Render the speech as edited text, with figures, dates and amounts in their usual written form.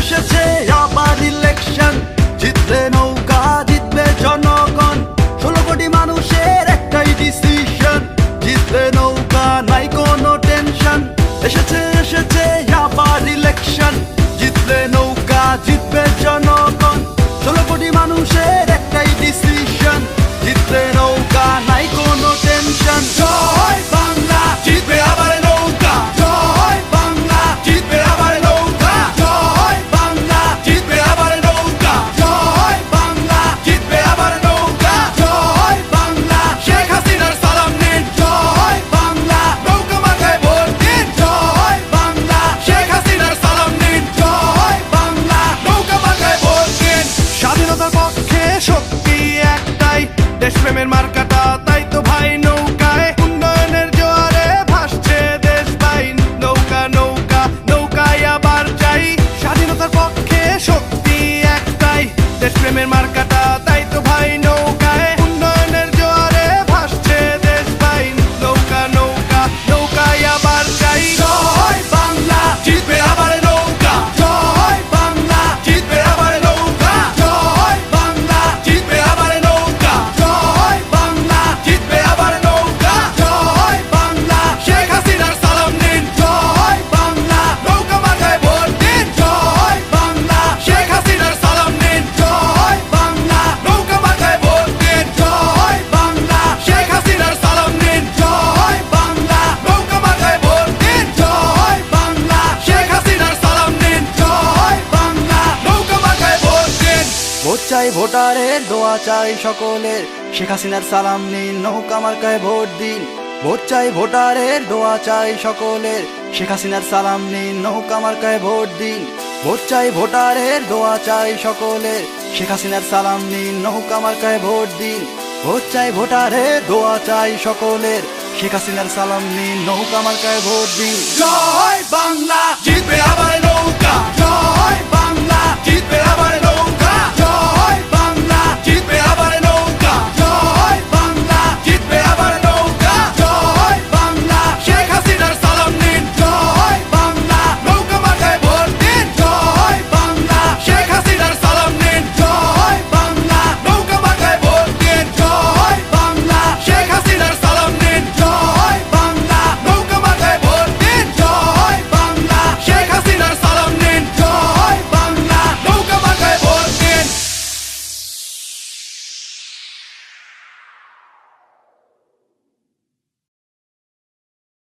এসেছে আবার ইলেকশন, জিতবে নৌকা জিতবে জনগণ, 16 কোটি মানুষের একটাই ডিসিশন, জিতবে নৌকা নাই কোনো টেনশন। এসেছে আবার ইলেকশন, জিতবে নৌকা জিতবে জনগণ, 16 কোটি মানুষের একটাই ডিসিশন, জিতবে নৌকা নাই কোনো টেনশন। জয় বাংলা, জিতবে আবার নৌকা, জয় বাংলা, জিতবে আবার নৌকা, জয় বাংলা, জিতবে আবার নৌকা, জয় বাংলা, জিতবে আবার নৌকা, জয় বাংলা। শেখ হাসিনার সালাম নিন, জয় বাংলা, নৌকা মার্কায় ভোট দিন, জয় বাংলা। শেখ হাসিনার সালাম নিন, জয় বাংলা, নৌকা মার্কায় ভোট দিন। স্বাধীনতার পক্ষে শক্তি একটাই, দেশপ্রেমের মার্কাটা তাই তো ভাই নৌকায়। উন্নয়নের জোয়ারে ভাসছে দেশ ভাই, নৌকা নৌকা নৌকায় আবার যাই। স্বাধীনতার পক্ষে শক্তি একটাই, দেশপ্রেমের মার্কাটা তাই তো ভাই নৌকায়। উন্নয়নের জোয়ারে ভাসছে দেশ ভাই, নৌকা নৌকা নৌকায় আবার যাই। জয় বাংলা, জিতবে আবার নৌকা, জয় বাংলা, জিতবে আবার নৌকা, জয় বাংলা, জিতবে আবার নৌকা, জয় বাংলা, জিতবে আবার নৌকা, জয় বাংলা। শেখ হাসিনার সালাম নিন, জয় বাংলা, নৌকা মার্কায় ভোট দিন, জয় বাংলা। শেখ হাসিনার সালাম নিন, জয় বাংলা, নৌকা মার্কায় ভোট দিন, জয় বাংলা। শেখ হাসিনার সালাম নিন, জয় বাংলা, নৌকা মার্কায় ভোট দিন, জয় বাংলা। শেখ হাসিনার সালাম নিন, জয় বাংলা, নৌকা মার্কায় ভোট দিন। ভোট চাই ভোটারের, দোয়া চাই সকলের, শেখ হাসিনার সালাম নিন, নৌকা মার্কায় ভোট দিন। ভোট চাই ভোটারের, দোয়া চাই সকলের, শেখ হাসিনার সালাম নিন, নৌকা মার্কায় ভোট দিন। ভোট চাই ভোটারের, দোয়া চাই সকলের, শেখ হাসিনার সালাম নিন, নৌকা মার্কায় ভোট দিন। ভোট চাই ভোটারের, দোয়া চাই সকলের, শেখ হাসিনার সালাম নিন, নৌকা মার্কায় ভোট দিন। জয় বাংলা, জিতবে